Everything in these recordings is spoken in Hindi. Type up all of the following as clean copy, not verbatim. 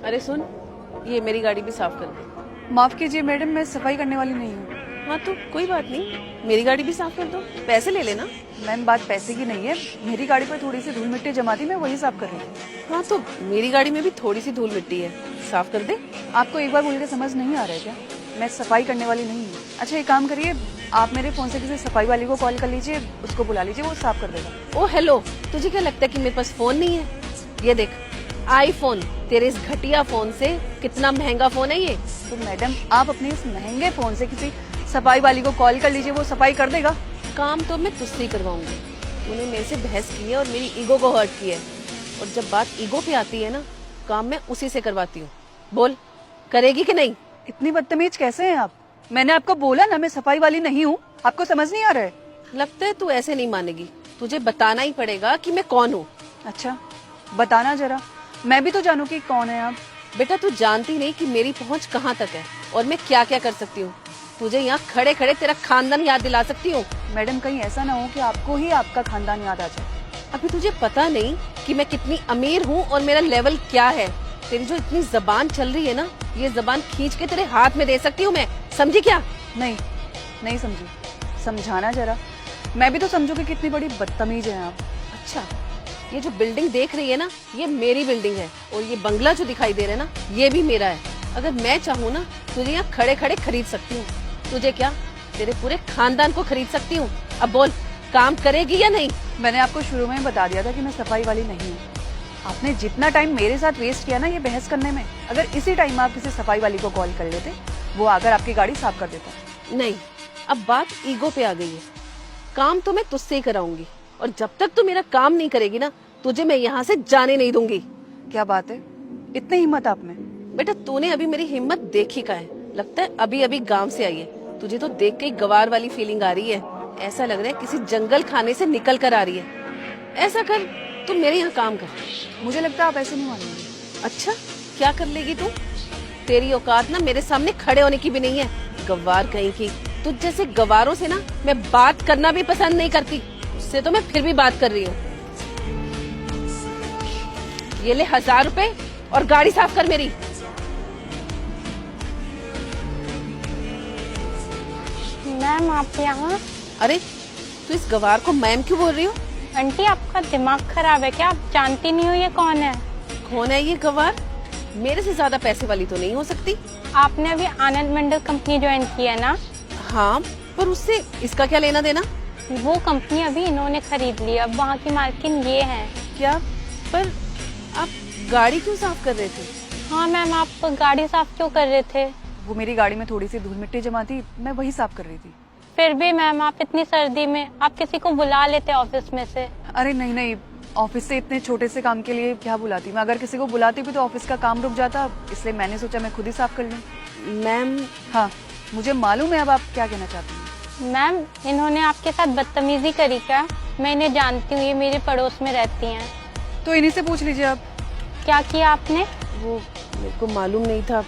अरे सुन, ये मेरी गाड़ी भी साफ कर दे। माफ कीजिए मैडम, मैं सफाई करने वाली नहीं हूँ। हाँ तो कोई बात नहीं, मेरी गाड़ी भी साफ कर दो, पैसे ले लेना। मैम बात पैसे की नहीं है, मेरी गाड़ी पर थोड़ी सी धूल मिट्टी जमा थी, मैं वही साफ कर रही थी। हाँ तो मेरी गाड़ी में भी थोड़ी सी धूल मिट्टी है, साफ कर दे। आपको एक बार बोल के समझ नहीं आ रहा है क्या? मैं सफाई करने वाली नहीं हूँ। अच्छा एक काम करिए, आप मेरे फोन से किसी सफाई वाली को कॉल कर लीजिए, उसको बुला लीजिए, वो साफ कर देगा। ओ हेलो, तुझे क्या लगता है कि मेरे पास फोन नहीं है? ये देख, आईफोन, तेरे इस घटिया फोन से कितना महंगा फोन है ये। तो मैडम आप अपने इस महंगे फोन से किसी सफाई वाली को कॉल कर लीजिए, वो सफाई कर देगा। काम तो मैं तुझसे ही करवाऊंगी। तूने मेरे से बहस की है और मेरी ईगो को हर्ट किया है, और जब बात ईगो पे आती है ना, काम मैं उसी से करवाती हूँ। बोल, करेगी कि नहीं? इतनी बदतमीज कैसे हैं आप? मैंने आपको बोला ना मैं सफाई वाली नहीं हूँ, आपको समझ नहीं आ रहा है? लगता है तू ऐसे नहीं मानेगी, तुझे बताना ही पड़ेगा कि मैं कौन हूँ। अच्छा बताना जरा, मैं भी तो जानू कि कौन है आप। बेटा तू जानती नहीं कि मेरी पहुँच कहाँ तक है और मैं क्या क्या कर सकती हूँ। तुझे यहाँ खड़े खड़े तेरा खानदान याद दिला सकती हूँ। मैडम कहीं ऐसा ना हो कि आपको ही आपका खानदान याद आ जाए। अभी तुझे पता नहीं कि मैं कितनी अमीर हूँ और मेरा लेवल क्या है। तेरी जो इतनी जबान चल रही है ना, ये जबान खींच के तेरे हाथ में दे सकती हूँ मैं, समझी क्या? नहीं नहीं समझी, समझाना जरा, मैं भी तो समझू कि कितनी बड़ी बदतमीज है आप। अच्छा, ये जो बिल्डिंग देख रही है ना, ये मेरी बिल्डिंग है, और ये बंगला जो दिखाई दे रहा है ना, ये भी मेरा है। अगर मैं चाहूँ ना, तुझे यहाँ खड़े खड़े खरीद सकती हूँ। तुझे क्या, तेरे पूरे खानदान को खरीद सकती हूँ। अब बोल, काम करेगी या नहीं? मैंने आपको शुरू में बता दिया था कि मैं सफाई वाली नहीं हूँ। आपने जितना टाइम मेरे साथ वेस्ट किया ना ये बहस करने में, अगर इसी टाइम आप किसी सफाई वाली को कॉल कर लेते, वो आकर आपकी गाड़ी साफ कर देता। नहीं, अब बात ईगो पे आ गई है। काम तो मैं तुझसे ही कराऊंगी, और जब तक तू मेरा काम नहीं करेगी ना, तुझे मैं यहाँ से जाने नहीं दूंगी। क्या बात है, इतनी हिम्मत आप में? बेटा तूने अभी मेरी हिम्मत देखी का है, लगता है अभी अभी गांव से आई है। तुझे तो देख के गवार वाली फीलिंग आ रही है, ऐसा लग रहा है किसी जंगल खाने से निकल कर आ रही है। ऐसा कर, तू मेरे यहाँ काम कर। मुझे लगता है आप ऐसे नहीं मानेंगे। अच्छा, क्या कर लेगी तू? तेरी औकात ना मेरे सामने खड़े होने की भी नहीं है, गवार कहीं की। तुझ जैसे गवारों से ना मैं बात करना भी पसंद नहीं करती, उससे तो मैं फिर भी बात कर रही हूँ। ये ले 1000 रुपए और गाड़ी साफ कर मेरी। मैम आप यहाँ? अरे तू इस गवार को मैम क्यों बोल रही हो? आंटी आपका दिमाग खराब है क्या? आप जानती नहीं हो ये कौन है? कौन है ये गवार? मेरे से ज्यादा पैसे वाली तो नहीं हो सकती। आपने अभी आनंद मंडल कंपनी ज्वाइन की है ना? हाँ, पर उससे इसका क्या लेना देना? वो कंपनी अभी इन्होंने खरीद ली, अब वहाँ की मालकिन ये है। क्या? पर आप गाड़ी क्यों साफ कर रहे थे? हाँ मैम, आप गाड़ी साफ क्यों कर रहे थे? वो मेरी गाड़ी में थोड़ी सी धूल मिट्टी जमा थी, मैं वही साफ कर रही थी। फिर भी मैम, आप इतनी सर्दी में आप किसी को बुला लेते ऑफिस में से। अरे नहीं नहीं, ऑफिस से इतने छोटे से काम के लिए क्या बुलाती मैं? अगर किसी को बुलाती भी तो ऑफिस का काम रुक जाता, इसलिए मैंने सोचा मैं खुद ही साफ कर लूं। मैम हाँ मुझे मालूम है, अब आप क्या कहना चाहती हैं। मैम इन्होंने आपके साथ बदतमीजी करी क्या? मैं इन्हें जानती हूँ, ये मेरे पड़ोस में रहती हैं। तो इन्हीं से पूछ लीजिए आप। क्या किया आपने? वो मेरे को मालूम नहीं था,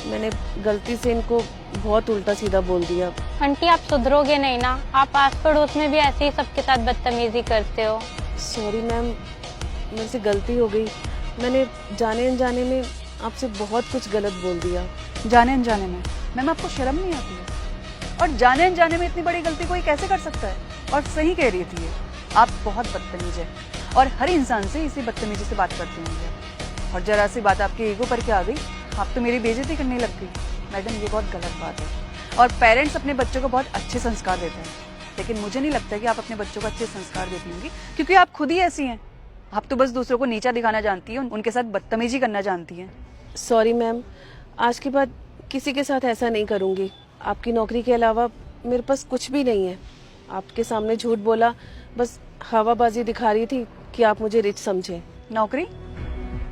मैंने गलती से इनको बहुत उल्टा सीधा बोल दिया। आंटी आप सुधरोगे नहीं ना, आप आस पड़ोस में भी ऐसे ही सबके साथ बदतमीजी करते हो। सॉरी मैम, मेरे से गलती हो गई। मैंने जाने अनजाने में आपसे बहुत कुछ गलत बोल दिया। जाने अनजाने में? मैम आपको शर्म नहीं आती है? और जाने अनजाने में इतनी बड़ी गलती कोई कैसे कर सकता है? और सही कह रही थी ये, आप बहुत बदतमीज है, और हर इंसान से इसी बदतमीजी से बात करती होंगी। और जरा सी बात आपके ईगो पर क्या आ गई, आप तो मेरी बेइज्जती करने लग गई। मैडम ये बहुत गलत बात है, और पेरेंट्स अपने बच्चों को बहुत अच्छे संस्कार देते हैं, लेकिन मुझे नहीं लगता कि आप अपने बच्चों को अच्छे संस्कार देती होंगी, क्योंकि आप खुद ही ऐसी हैं। आप तो बस दूसरों को नीचा दिखाना जानती हैं, उनके साथ बदतमीजी करना जानती हैं। सॉरी मैम, आज के बाद किसी के साथ ऐसा नहीं करूँगी। आपकी नौकरी के अलावा मेरे पास कुछ भी नहीं है। आपके सामने झूठ बोला, बस हवाबाजी दिखा रही थी कि आप मुझे रिच समझे। नौकरी?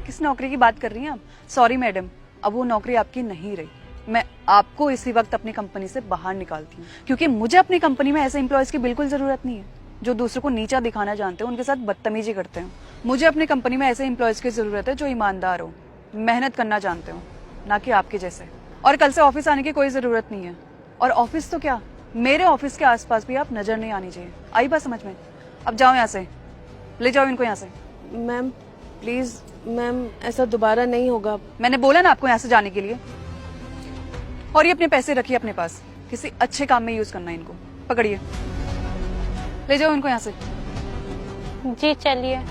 किस नौकरी की बात कर रही हैं आप? सॉरी मैडम, अब वो नौकरी आपकी नहीं रही। मैं आपको इसी वक्त अपनी कंपनी से बाहर निकालती हूँ, क्योंकि मुझे अपनी कंपनी में ऐसे एम्प्लॉयज की बिल्कुल जरूरत नहीं है जो दूसरों को नीचा दिखाना जानते हैं, उनके साथ बदतमीजी करते हैं। मुझे अपनी कंपनी में ऐसे एम्प्लॉयज की जरूरत है जो ईमानदार हो, मेहनत करना जानते हो, ना कि आपके जैसे। और कल से ऑफिस आने की कोई जरूरत नहीं है, और ऑफिस तो क्या, मेरे ऑफिस के आसपास भी आप नजर नहीं आनी चाहिए। आई बात समझ में? अब जाओ यहाँ से, ले जाओ इनको यहाँ से। मैम प्लीज मैम, ऐसा दोबारा नहीं होगा। मैंने बोला ना आपको यहाँ से जाने के लिए। और ये अपने पैसे रखिए अपने पास, किसी अच्छे काम में यूज करना है इनको। पकड़िए, ले जाओ इनको यहाँ से। जी चलिए।